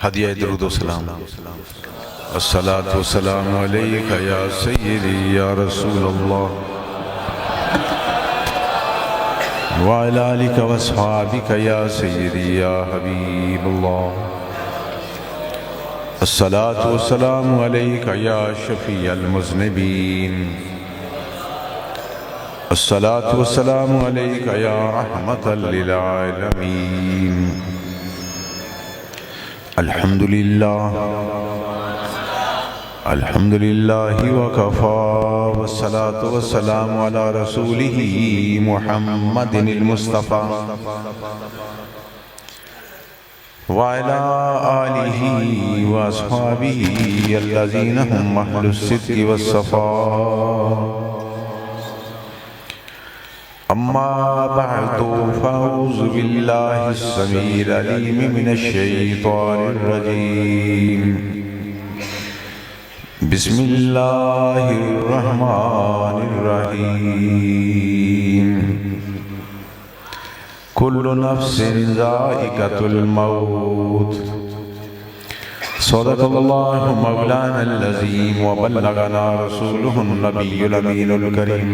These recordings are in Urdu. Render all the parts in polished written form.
ہدیہ درود و سلام الصلاۃ والسلام علیک یا سیدی یا رسول اللہ وعلی آلک واصحابک یا سیدی یا حبیب اللہ الصلاۃ والسلام علیک یا شفیع المذنبین الصلاۃ والسلام علیک یا رحمۃ للعالمین الحمدللہ وکفا والصلاة والسلام علی رسولہ محمد المصطفیٰ وعلی آلہ واصحابہ الذین هم اہل الصدق والصفاء اما بعد فاعوذ باللہ السمیع العلیم من الشیطان الرجیم بسم اللہ الرحمن الرحیم کل نفس ذائقۃ الموت صدق اللہ مولانا العظیم وبلغنا رسولہ النبی الامین الکریم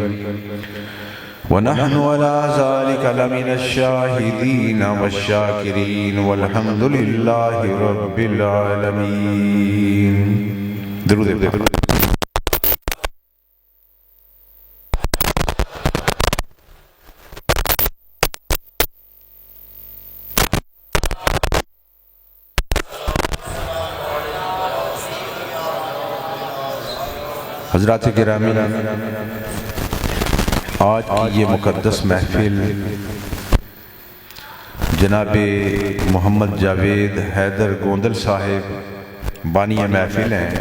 ونحن على ذلك لمن الشاهدين والشاكرين والحمد لله رب العالمين درود حضرات گرامی، آج کی یہ مقدس محفل جناب محمد جاوید حیدر گوندل صاحب بانی محفل ہیں۔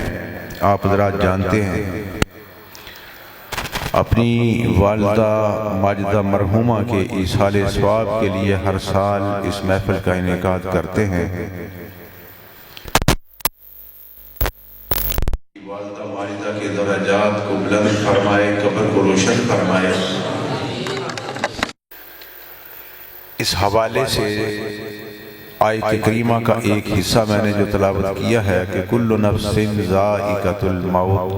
آپ حضرات جانتے ہیں اپنی والدہ ماجدہ مرحومہ کے ایصال ثواب کے لیے ہر سال اس محفل کا انعقاد کرتے ہیں۔ والدہ ماجدہ کے درجات کو بلند فرمائے، قبر کو روشن فرمائے۔ اس حوالے سے آیت کریمہ کا ایک حصہ میں نے جو تلاوت کیا ہے کہ کل نفس ذائقۃ الموت،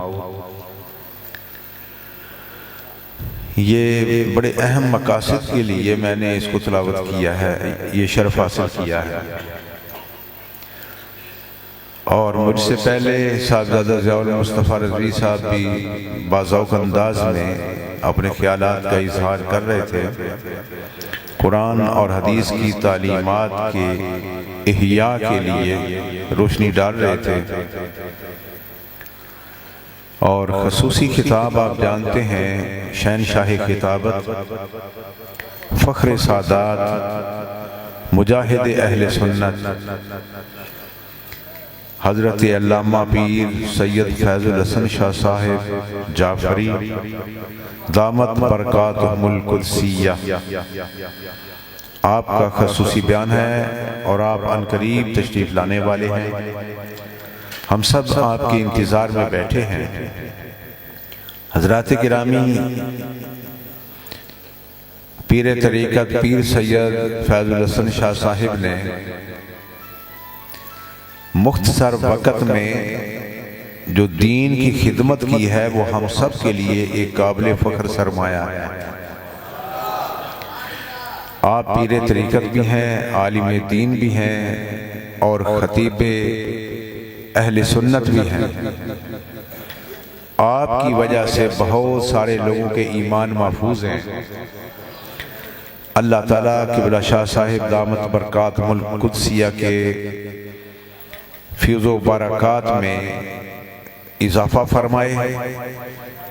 یہ بڑے اہم مقاصد کے لیے میں نے اس کو تلاوت کیا ہے، یہ شرف حاصل کیا ہے۔ اور مجھ سے پہلے صاحبزادہ ضیاء المصطفیٰ رضوی صاحب بھی باذوق انداز میں اپنے خیالات کا اظہار کر رہے تھے، قرآن اور حدیث کی تعلیمات کے احیاء کے لیے روشنی ڈال رہے تھے۔ اور خصوصی خطاب آپ جانتے ہیں، شہنشاہ کتابت، فخر سادات، مجاہد اہل سنت حضرت علامہ پیر سید فیض الحسن شاہ صاحب جعفری دامت برکاتہم القدسیہ، آپ کا خصوصی بیان ہے اور آپ عنقریب تشریف لانے والے ہیں۔ ہم سب آپ کے انتظار میں بیٹھے ہیں۔ حضرات گرامی، پیر طریقت پیر سید فیض الحسن شاہ صاحب نے مختصر وقت میں جو دین کی خدمت کی ہے وہ ہم سب کے لیے ایک قابل فخر سرمایہ ہے۔ آپ پیر طریقت بھی ہیں، عالم دین بھی ہیں اور خطیب اہل سنت بھی ہیں۔ آپ کی وجہ سے بہت سارے لوگوں کے ایمان محفوظ ہیں۔ اللہ تعالیٰ قبلہ شاہ صاحب دامت برکاتہم القدسیہ کے فیض و برکات میں اضافہ فرمائے۔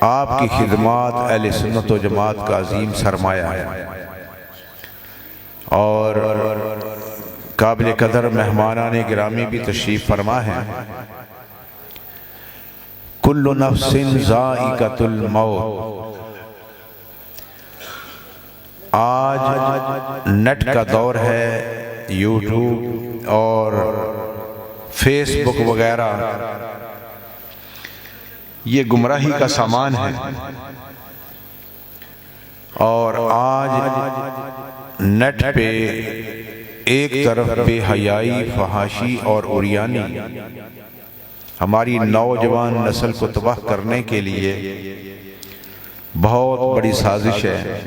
آپ کی خدمات اہل سنت و جماعت کا عظیم سرمایہ ہے۔ اور قابل قدر مہمانان گرامی بھی تشریف فرما ہیں۔ کل نفس ذائقۃ الموت، آج نیٹ کا دور ہے، یوٹیوب اور فیس بک وغیرہ یہ گمراہی کا سامان ہے، اور آج نیٹ پہ ایک طرف بے حیائی، فحاشی اور عریانی ہماری نوجوان نسل کو تباہ کرنے کے لیے بہت بڑی سازش ہے،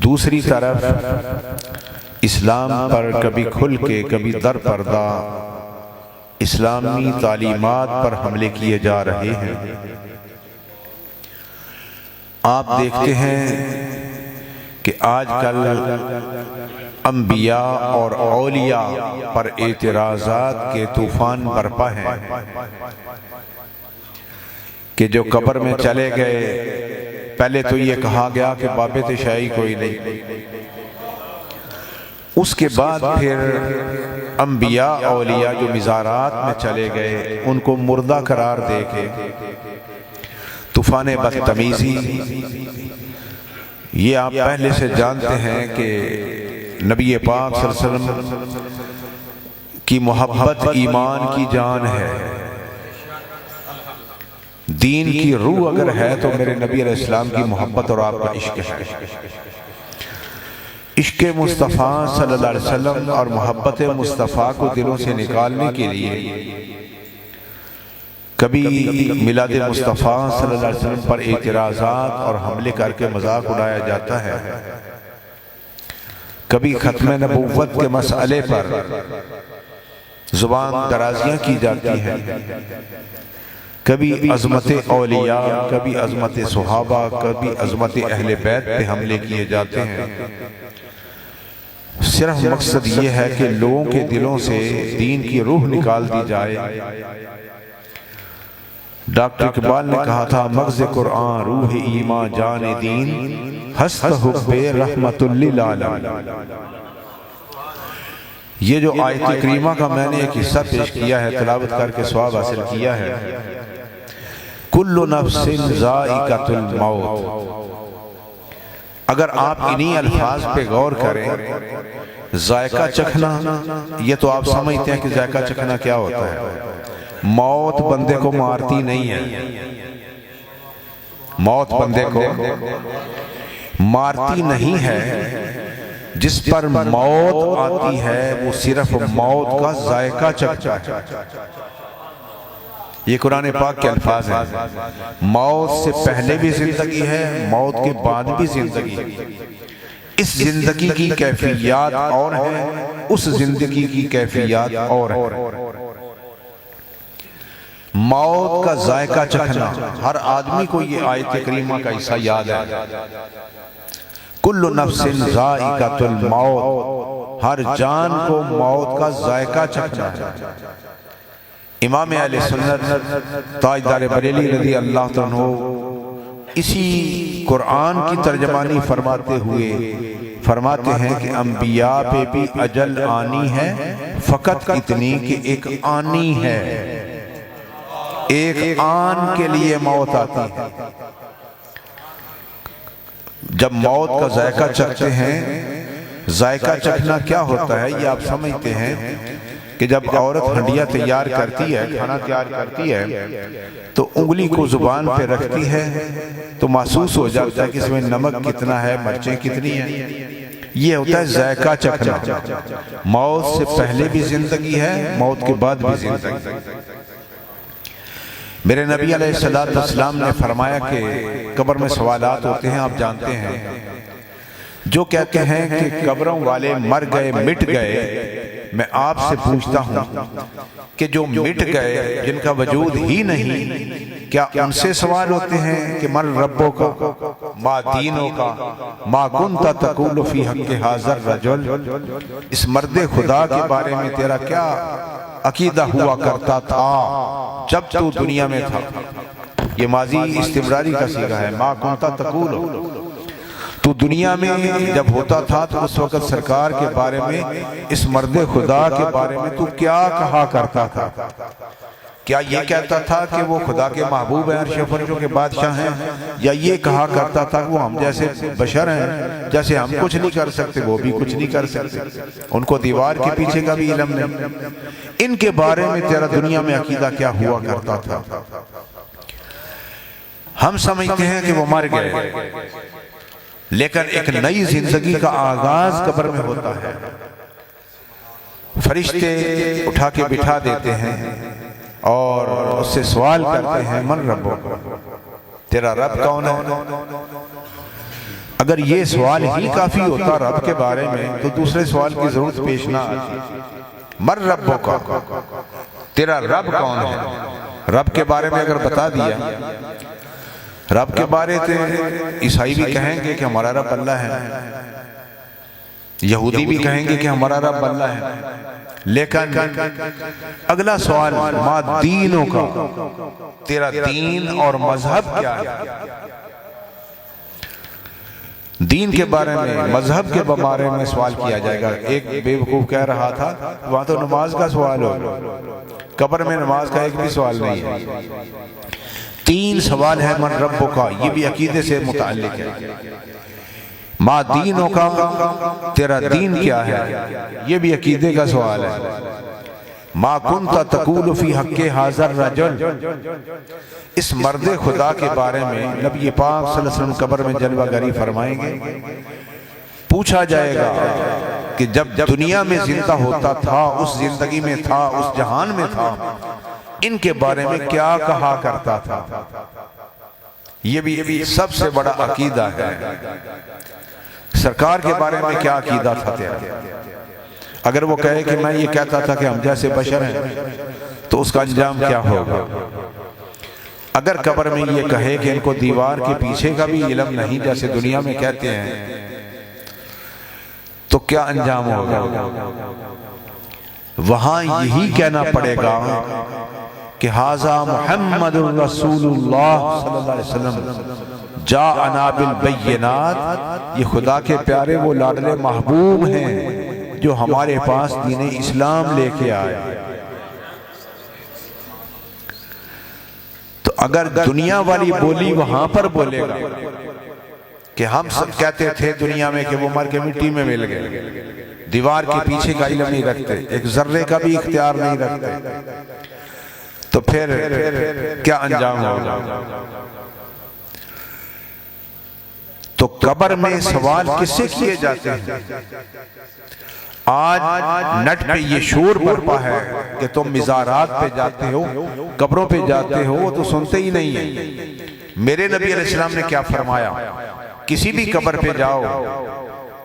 دوسری طرف اسلام پر کبھی کھل کے کبھی در پردہ اسلامی تعلیمات پر حملے کیے جا رہے ہیں۔ آپ دیکھتے ہیں کہ آج کل انبیاء اور اولیاء پر اعتراضات کے طوفان برپا ہیں کہ جو قبر میں چلے گئے، پہلے تو یہ کہا گیا کہ باب تشیع کوئی نہیں، اس کے بعد پھر انبیاء اولیاء جو مزارات میں چلے گئے ان کو مردہ قرار دے کے طوفان بدتمیزی۔ یہ آپ پہلے سے جانتے ہیں کہ نبی پاک صلی اللہ علیہ وسلم کی محبت ایمان کی جان ہے، دین کی روح اگر ہے تو میرے نبی علیہ السلام کی محبت اور آپ کا عشق ہے۔ عشق مصطفیٰ صلی اللہ علیہ وسلم اور محبت مصطفیٰ کو دلوں سے نکالنے کے لیے کبھی میلاد مصطفیٰ صلی اللہ علیہ وسلم پر اعتراضات اور حملے کر کے مذاق اڑایا جاتا ہے، کبھی ختم نبوت کے مسئلے پر زبان درازیاں کی جاتی ہیں، کبھی عظمت اولیاء، کبھی عظمت صحابہ، کبھی عظمت اہل بیت پہ حملے کیے جاتے ہیں۔ صرف مقصد یہ ہے کہ لوگوں کے دلوں سے دین کی روح نکال دی جائے۔ ڈاکٹر اقبال نے کہا تھا مغز قرآن روح ایمان جان دین ہست حب رحمت للعالمین۔ یہ جو آیت کریمہ کا میں نے ایک حصہ پیش کیا ہے، تلاوت کر کے ثواب حاصل کیا ہے، کل نفس ذائقۃ الموت، اگر آپ انہی الفاظ پہ غور کریں، ذائقہ چکھنا، یہ تو آپ سمجھتے ہیں کہ ذائقہ چکھنا کیا ہوتا ہے۔ موت بندے کو مارتی نہیں ہے، موت بندے کو مارتی نہیں ہے، جس پر موت آتی ہے وہ صرف موت کا ذائقہ چکھتا ہے۔ یہ قرآن پاک کے الفاظ ہیں، موت سے پہلے بھی زندگی ہے، موت کے بعد بھی زندگی ہے۔ اس زندگی کی کیفیات اور ہیں، اس زندگی کی کیفیات اور ہیں۔ موت کا ذائقہ چکھنا، ہر آدمی کو یہ آیت کریمہ کا حصہ یاد ہے، کل نفس ذائقۃ الموت، ہر جان کو موت کا ذائقہ چکھنا ہے۔ امام اہل سنت تاجدار بریلی رضی اللہ عنہ اسی قرآن کی ترجمانی فرماتے ہوئے فرماتے ہیں کہ انبیاء پہ بھی اجل آنی ہے، فقط اتنی کہ ایک آنی ہے، ایک آن کے لیے موت آتی ہے۔ جب موت کا ذائقہ چکھتے ہیں، ذائقہ چکھنا کیا ہوتا ہے یہ آپ سمجھتے ہیں کہ جب عورت ہنڈیا تیار کرتی ہے، کھانا تیار کرتی ہے تو انگلی کو زبان پہ رکھتی ہے تو محسوس ہو جاتا ہے کہ اس میں نمک کتنا ہے، مرچیں کتنی ہیں۔ یہ ہوتا ہے ذائقہ چکھنا۔ موت سے پہلے بھی زندگی ہے، موت کے بعد بھی زندگی ہے۔ میرے نبی علیہ السلام نے فرمایا کہ قبر میں سوالات ہوتے ہیں، آپ جانتے ہیں، جو کہتے ہیں کہ قبروں والے مر گئے، مٹ گئے، میں آپ سے پوچھتا ہوں کہ جو مٹ گئے، جن کا وجود ہی نہیں، کیا ان سے سوال ہوتے ہیں کہ من ربوں کا، ما دینوں کا، ما کنت تقول فی حق ھذا الرجل، اس مرد خدا کے بارے میں تیرا کیا عقیدہ ہوا کرتا تھا جب تو دنیا میں تھا؟ یہ ماضی استمراری کا صیغہ ہے، ما کنت تقول، تو دنیا میں جب ہوتا تھا تو اس وقت سرکار کے بارے میں، اس مرد خدا کے بارے میں تو کیا کہا کرتا تھا؟ کیا یہ کہتا تھا کہ وہ خدا کے محبوب ہیں، عرش فرشوں کے بادشاہ ہیں، یا یہ کہا کرتا تھا کہ وہ ہم جیسے بشر ہیں، جیسے ہم کچھ نہیں کر سکتے وہ بھی کچھ نہیں کر سکتے، ان کو دیوار کے پیچھے کا بھی علم نہیں؟ ان کے بارے میں تیرا دنیا میں عقیدہ کیا ہوا کرتا تھا؟ ہم سمجھتے ہیں کہ وہ مر گئے، لیکن ایک نئی زندگی کا آغاز قبر میں ہوتا ہے۔ فرشتے اٹھا کے بٹھا دیتے ہیں اور اس سے سوال کرتے ہیں من ربک، تیرا رب کون ہے؟ اگر یہ سوال ہی کافی ہوتا رب کے بارے میں تو دوسرے سوال کی ضرورت پیش نہ آتی۔ من ربک، تیرا رب کون ہے؟ رب کے بارے میں اگر بتا دیا، رب کے بارے میں عیسائی بھی کہیں گے کہ ہمارا رب اللہ ہے، یہودی بھی کہیں گے کہ ہمارا رب اللہ ہے، لیکن اگلا سوال ما دینوں کا، تیرا دین اور مذہب کیا ہے؟ دین کے بارے میں، مذہب کے بارے میں سوال کیا جائے گا۔ ایک بے وقوف کہہ رہا تھا وہاں تو نماز کا سوال ہو، قبر میں نماز کا ایک بھی سوال نہیں ہے۔ 3 سوال ہے من ربک کا، یہ بھی عقیدے سے متعلق ہے۔ ما دینوں کا، تیرا دین کیا ہے، یہ بھی عقیدے کا سوال ہے۔ ما کنت تقول فی حق ھذا الرجل، اس مرد خدا کے بارے میں نبی پاک صلی اللہ علیہ وسلم قبر میں جلوہ گری فرمائیں گے۔ پوچھا جائے گا کہ جب دنیا میں زندہ ہوتا تھا، اس زندگی میں تھا، اس جہان میں تھا، ان کے بارے میں کیا کہا کرتا تھا؟ یہ بھی سب سے بڑا عقیدہ ہے۔ سرکار کے بارے میں کیا عقیدہ تھا تیرا؟ اگر وہ کہے کہ میں یہ کہتا تھا کہ ہم جیسے بشر ہیں تو اس کا انجام کیا ہوگا؟ اگر قبر میں یہ کہے کہ ان کو دیوار کے پیچھے کا بھی علم نہیں جیسے دنیا میں کہتے ہیں تو کیا انجام ہوگا؟ وہاں یہی کہنا پڑے گا کہ ھذا محمد رسول اللہ صلی اللہ علیہ وسلم جاءنا بالبینات، یہ خدا کے پیارے وہ لاڈلے محبوب ہیں جو ہمارے پاس دین اسلام لے کے آئے۔ تو اگر دنیا والی بولی وہاں پر بولے گا کہ ہم سب کہتے تھے دنیا میں کہ وہ مر کے مٹی میں مل گئے، دیوار کے پیچھے کا علم نہیں رکھتے، ایک ذرے کا بھی اختیار نہیں رکھتے، تو پھر کیا انجام ہوگا؟ تو قبر میں سوال کس سے کیے جاتے ہیں؟ آج نیٹ پہ یہ شور برپا ہے کہ تم مزارات پہ جاتے ہو، قبروں پہ جاتے ہو، وہ تو سنتے ہی نہیں ہیں۔ میرے نبی علیہ السلام نے کیا فرمایا؟ کسی بھی قبر پہ جاؤ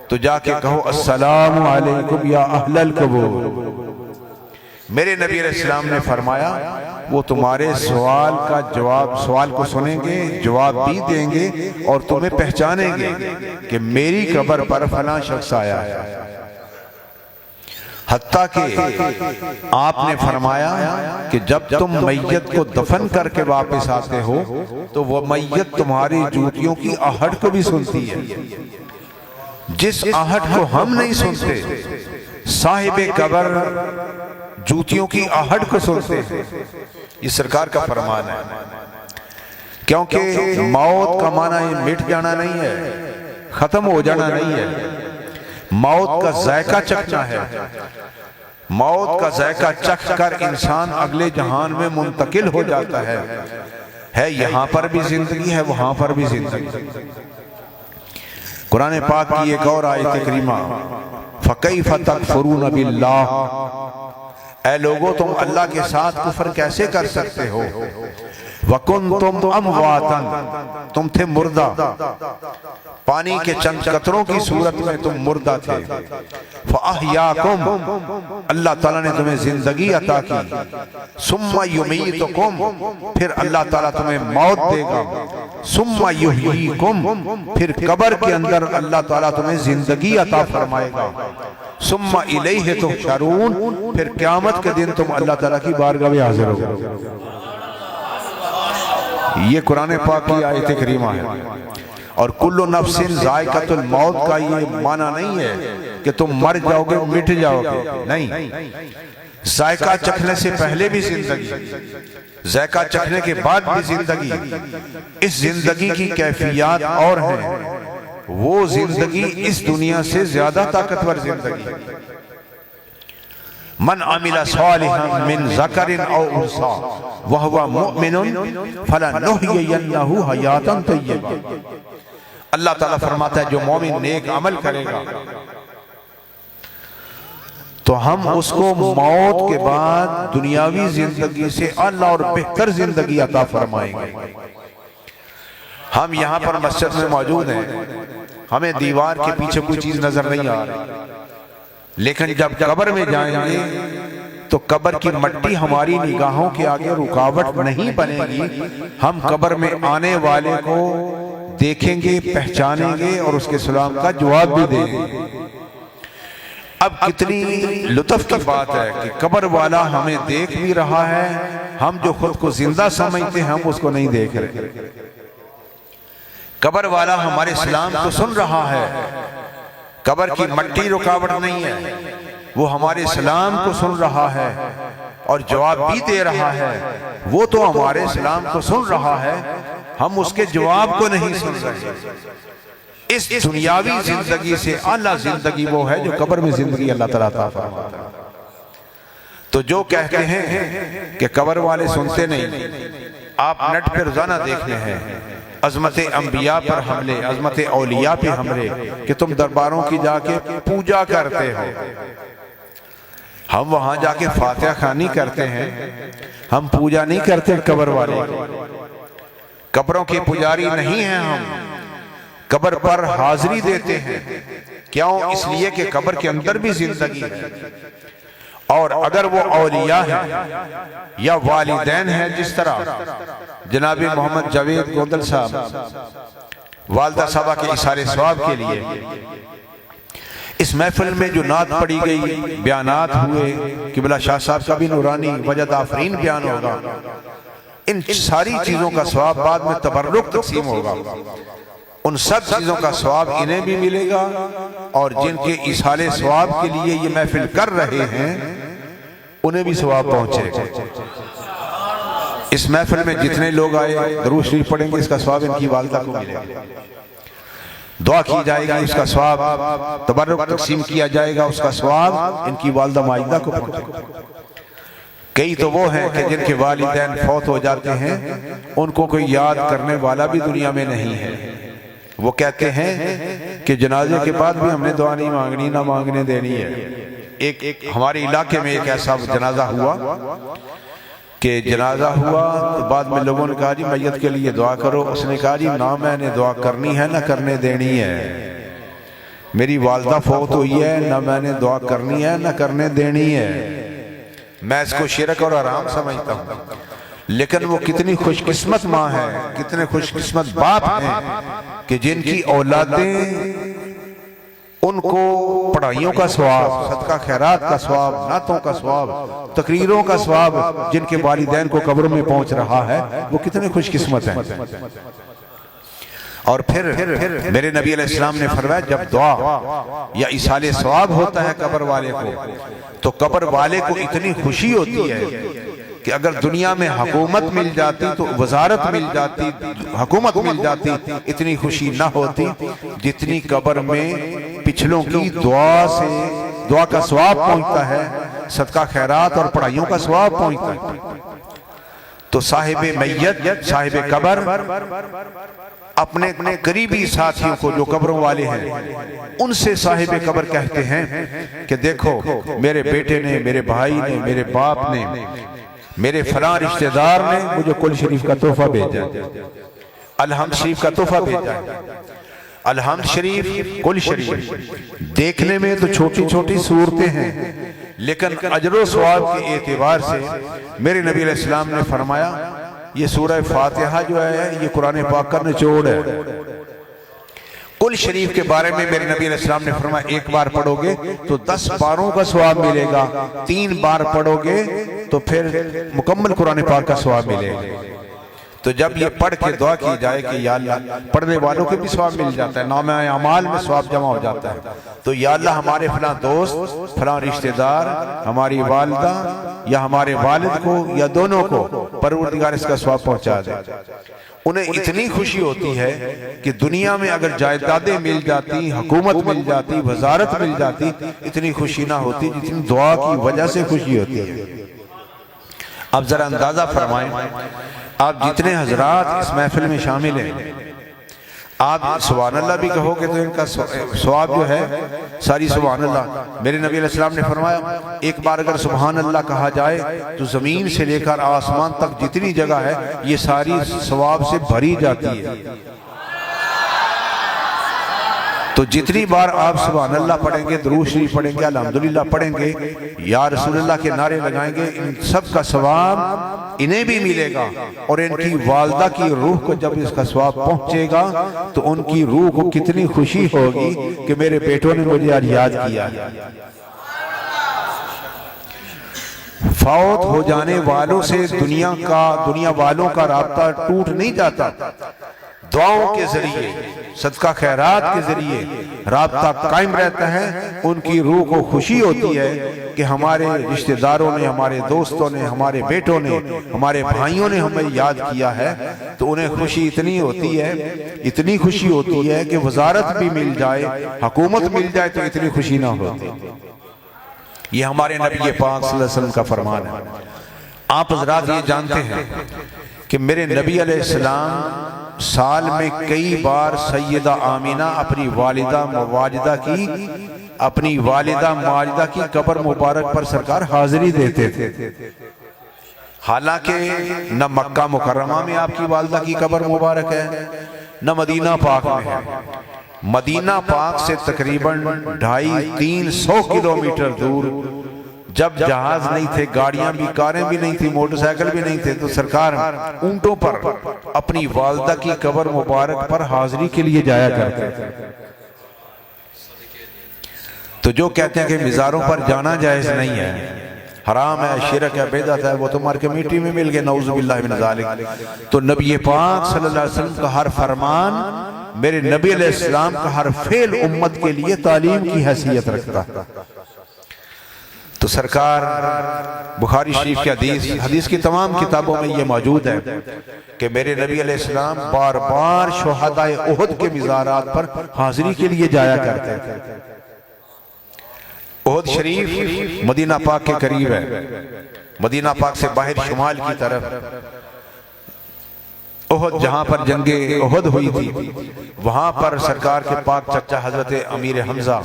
تو جا کے کہو السلام علیکم یا اہل القبور۔ میرے نبی علیہ السلام نے فرمایا وہ تمہارے سوال کا جواب، سوال کو سنیں گے، جواب بھی دیں گے اور تمہیں پہچانیں گے کہ میری قبر پر فلاں شخص آیا ہے۔ حتیٰ کہ آپ نے فرمایا کہ جب تم میت کو دفن کر کے واپس آتے ہو تو وہ میت تمہاری جوتیوں کی آہٹ کو بھی سنتی ہے، جس آہٹ کو ہم نہیں سنتے صاحب قبر جوتیوں کی آہٹ کو سنتے ہیں۔ یہ سرکار کا فرمان ہے، کیونکہ موت کا معنی مٹ جانا نہیں ہے، ختم ہو جانا نہیں ہے، موت کا ذائقہ چکھنا ہے۔ موت کا ذائقہ چکھ کر انسان اگلے جہان میں منتقل ہو جاتا ہے یہاں پر بھی زندگی ہے، وہاں پر بھی زندگی۔ قرآن پاک کی ایک اور آیت کریمہ فَكَيْفَ تَكْفُرُونَ بِاللَّهِ، اے لوگوں تم اللہ کے ساتھ کفر کیسے کر سکتے ہو؟ وَكُنْتُمْ أَمْوَاتًا، تم تھے مردہ، پانی کے چند قطروں کی صورت میں تم مردہ تھے۔ فَأَحْيَاكُمْ، اللہ تعالیٰ نے تمہیں زندگی عطا کی۔ ثُمَّ يُمِيتُكُمْ، پھر اللہ تعالیٰ تمہیں موت دے گا۔ ثُمَّ يُحْيِيكُمْ، پھر قبر کے اندر اللہ تعالیٰ تمہیں زندگی عطا فرمائے گا۔ ثُمَّ إِلَيْهِ تُحْشَرُونَ، پھر قیامت کے دن تم اللہ تعالیٰ کی بارگاہ میں حاضر ہو۔ یہ قرآن پاک کی آیت کریمہ ہے۔ اور کل نفس ذائقۃ الموت کا یہ معنی نہیں ہے کہ تم مر جاؤ گے مٹ جاؤ گے، نہیں، ذائقہ چکھنے سے پہلے بھی زندگی، ذائقہ چکھنے کے بعد بھی زندگی۔ اس زندگی کی کیفیات اور ہیں، وہ زندگی اس دنیا سے زیادہ طاقتور زندگی۔ من عمل صالحا من ذکر او انثى وهو مؤمن فلنحيينه حیاتا طیبہ، اللہ تعالیٰ فرماتا ہے جو مومن نیک عمل کرے گا تو ہم اس کو موت کے بعد دنیاوی زندگی سے اعلیٰ اور بہتر زندگی عطا فرمائیں گے۔ ہم یہاں پر مسجد میں موجود ہیں، ہمیں دیوار کے پیچھے کوئی چیز نظر نہیں آ رہی، لیکن جب قبر میں جائیں گے تو قبر کی مٹی ہماری نگاہوں کے آگے رکاوٹ نہیں بنے گی۔ ہم قبر میں آنے والے کو دیکھیں گے، پہچانیں گے اور اس کے سلام کا جواب بھی دیں گے۔ اب کتنی لطف کی بات ہے کہ قبر والا ہمیں دیکھ بھی رہا ہے، ہم جو خود کو زندہ سمجھتے ہیں ہم اس کو نہیں دیکھ رہے۔ قبر والا ہمارے سلام کو سن رہا ہے، قبر کی مٹی رکاوٹ نہیں ہے، وہ ہمارے سلام کو سن رہا ہے اور جواب بھی دے رہا ہے۔ وہ تو ہمارے سلام کو سن رہا ہے، ہم اس کے جواب کو نہیں سن رہے۔ اس دنیاوی زندگی سے اعلیٰ زندگی وہ ہے جو قبر میں زندگی اللہ تعالیٰ عطا فرماتا ہے۔ تو جو کہتے ہیں کہ قبر والے سنتے نہیں، آپ نیٹ پہ روزانہ دیکھنے ہیں عظمت انبیاء پر حملے، عظمت اولیاء پہ حملے کہ تم درباروں کی جا کے پوجا کرتے ہو۔ ہم وہاں جا کے فاتحہ خوانی کرتے ہیں، ہم پوجا نہیں کرتے قبر والے، قبروں کے پجاری نہیں ہیں ہم، قبر پر حاضری دیتے ہیں۔ کیوں؟ اس لیے کہ قبر کے اندر بھی زندگی ہے، اور اگر وہ اولیاء ہیں یا والدین ہیں، جس طرح جناب محمد جاوید گوندل صاحب والدہ صاحبہ کے اثار ثواب کے لیے اس محفل میں جو نعت پڑھی گئی، بیانات ہوئے، قبلہ شاہ صاحب کا بھی نورانی وجد آفرین بیان ہوگا، ان ساری چیزوں کا ثواب بعد میں تبرک تقسیم ہوگا، ان سب چیزوں کا ثواب انہیں بھی ملے گا، اور جن کے اصحال ثواب کے لیے یہ محفل کر رہے ہیں انہیں بھی ثواب پہنچے گا۔ اس محفل میں جتنے لوگ آئے درود شریف پڑھیں گے، اس کا ثواب ان کی والدہ کو ملے گا، دعا کی جائے گی اس کا ثواب، تبرک تقسیم کیا جائے گا اس کا ثواب ان کی والدہ مائدہ کو پہنچے گا۔ کئی تو وہ ہیں کہ جن کے والدین فوت ہو جاتے ہیں، ان کو کوئی یاد کرنے والا بھی دنیا میں نہیں ہے، وہ کہتے ہیں کہ جنازے کے بعد بھی ہم نے دعا نہیں مانگنی، نہ مانگنے دینی ہے۔ ایک ہمارے علاقے میں ایک ایسا جنازہ ہوا کہ جنازہ ہوا تو بعد میں لوگوں نے کہا جی میت کے لیے دعا کرو، اس نے کہا جی نہ میں نے دعا کرنی ہے نہ کرنے دینی ہے، میری والدہ فوت ہوئی ہے، نہ میں نے دعا کرنی ہے نہ کرنے دینی ہے۔ میں اس کو شرک اور حرام سمجھتا ہوں، لیکن وہ کتنی خوش قسمت ماں ہے، کتنے خوش قسمت باپ ہیں کہ جن کی اولادیں ان کو پڑھائیوں کا ثواب، صدقہ خیرات کا ثواب، نعتوں کا ثواب، تقریروں کا ثواب جن کے والدین کو قبروں میں پہنچ رہا ہے، وہ کتنے خوش قسمت ہیں۔ اور پھر میرے نبی علیہ السلام نے فرمایا جب دعا یا ایصال ثواب ہوتا ہے قبر والے کو، تو قبر والے کو اتنی خوشی ہوتی ہے کہ اگر دنیا میں حکومت مل جاتی تو وزارت مل جاتی، حکومت مل جاتی، اتنی خوشی نہ ہوتی جتنی قبر میں پچھلوں کی دعا کا ثواب پہنچتا ہے، صدقہ خیرات اور پڑھائیوں کا ثواب پہنچتا ہے۔ تو صاحب میت، صاحب قبر اپنے قریبی ساتھیوں کو جو قبروں والے ہیں ان سے صاحب قبر کہتے ہیں کہ دیکھو میرے بیٹے نے، میرے بھائی نے، میرے باپ نے، میرے فلاں رشتہ دار نے مجھے کل شریف کا تحفہ بھیجا، الحمد شریف کا تحفہ بھیجا۔ الحمد شریف، کل شریف دیکھنے میں تو چھوٹی چھوٹی صورتیں ہیں، لیکن اجر و ثواب کے اعتبار سے میرے نبی علیہ السلام نے فرمایا یہ سورہ فاتحہ جو ہے یہ قرآن پاک کا نچوڑ ہے۔ کل شریف کے بارے میں میرے نبی علیہ السلام نے فرمایا ایک بار پڑھو گے تو 10 باروں کا ثواب ملے گا، 3 بار پڑھو گے تو پھر مکمل قرآن پاک کا ثواب ملے گا۔ تو جب یہ پڑھ کے دعا کی جائے کہ یا اللہ، پڑھنے والوں کے بھی ثواب مل جاتا ہے، نامہ اعمال میں ثواب جمع ہو جاتا ہے، تو یا اللہ ہمارے فلاں دوست، فلاں رشتہ دار، ہماری والدہ یا ہمارے والد کو یا دونوں کو پروردگار اس کا ثواب پہنچا دے۔ انہیں اتنی خوشی ہوتی ہے کہ دنیا میں اگر جائیدادیں مل جاتی، حکومت مل جاتی، وزارت مل جاتی، اتنی خوشی نہ ہوتی جتنی دعا کی وجہ سے خوشی ہوتی ہے۔ اب ذرا اندازہ فرمائیں، آپ جتنے حضرات اس محفل میں شامل ہیں، آپ سبحان اللہ بھی کہو گے تو ان کا ثواب جو ہے ساری سبحان اللہ۔ میرے نبی علیہ السلام نے فرمایا ایک بار اگر سبحان اللہ کہا جائے تو زمین سے لے کر آسمان تک جتنی جگہ ہے یہ ساری ثواب سے بھری جاتی ہے۔ تو جتنی بار آپ سبحان اللہ پڑھیں گے، درود شریف پڑھیں گے، الحمدللہ پڑھیں گے، یا رسول اللہ کے نعرے لگائیں گے، ان سب کا ثواب انہیں بھی ملے گا، اور ان کی والدہ کی روح کو جب اس کا ثواب پہنچے گا تو ان کی روح کو کتنی خوشی ہوگی کہ میرے بیٹوں نے مجھے آج یاد کیا۔ فوت ہو جانے والوں سے دنیا والوں کا رابطہ ٹوٹ نہیں جاتا، دعاؤں کے ذریعے، صدقہ خیرات کے ذریعے رابطہ قائم رہتا ہے۔ ان کی روح کو خوشی ہوتی ہے کہ ہمارے رشتہ داروں نے، ہمارے دوستوں نے، ہمارے بیٹوں نے، ہمارے بھائیوں نے ہمیں یاد کیا ہے، تو انہیں خوشی اتنی ہوتی ہے، اتنی خوشی ہوتی ہے کہ وزارت بھی مل جائے، حکومت مل جائے تو اتنی خوشی نہ ہوتی۔ یہ ہمارے نبی پاک صلی اللہ علیہ وسلم کا فرمان ہے۔ آپ حضرات یہ جانتے ہیں کہ میرے نبی علیہ السلام سال میں کئی بار سیدہ آمینہ اپنی والدہ ماجدہ کی قبر مبارک پر سرکار حاضری دیتے تھے۔ حالانکہ نہ مکہ مکرمہ میں آپ کی والدہ کی قبر مبارک ہے، نہ مدینہ پاک میں ہے۔ مدینہ پاک سے تقریباً 250-300 کلومیٹر دور، جب جہاز نہیں تھے، گاڑیاں بھی، کاریں بھی نہیں تھی، موٹر سائیکل بھی نہیں تھے، تو سرکار اونٹوں پر اپنی والدہ کی قبر مبارک پر حاضری کے لیے جایا کرتے تھے۔ تو جو کہتے ہیں کہ مزاروں پر جانا جائز نہیں ہے، حرام ہے، شرک ہے، بدعت ہے، وہ تو مر کے مٹی میں مل گئے، نعوذ باللہ من ذالک۔ تو نبی پاک صلی اللہ علیہ وسلم کا ہر فرمان، میرے نبی علیہ السلام کا ہر فعل امت کے لیے تعلیم کی حیثیت رکھتا ہے۔ تو سرکار بخاری شریف کی حدیث کی تمام کتابوں میں یہ موجود ہے کہ میرے نبی علیہ السلام بار بار شہدائے احد کے مزارات پر حاضری کے لیے جایا کرتے تھے۔ احد شریف مدینہ پاک کے قریب ہے، مدینہ پاک سے باہر شمال کی طرف احد، جہاں پر جنگ احد ہوئی تھی، وہاں پر سرکار کے پاک چچا حضرت امیر حمزہ،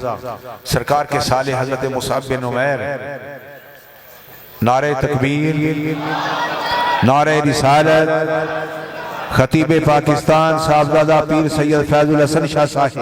سرکار کے سالے حضرت مصعب بن عمیر، نعرہ تکبیر، نعرہ رسالت، خطیب پاکستان صاحبزادہ پیر سید فیض الحسن شاہ صاحب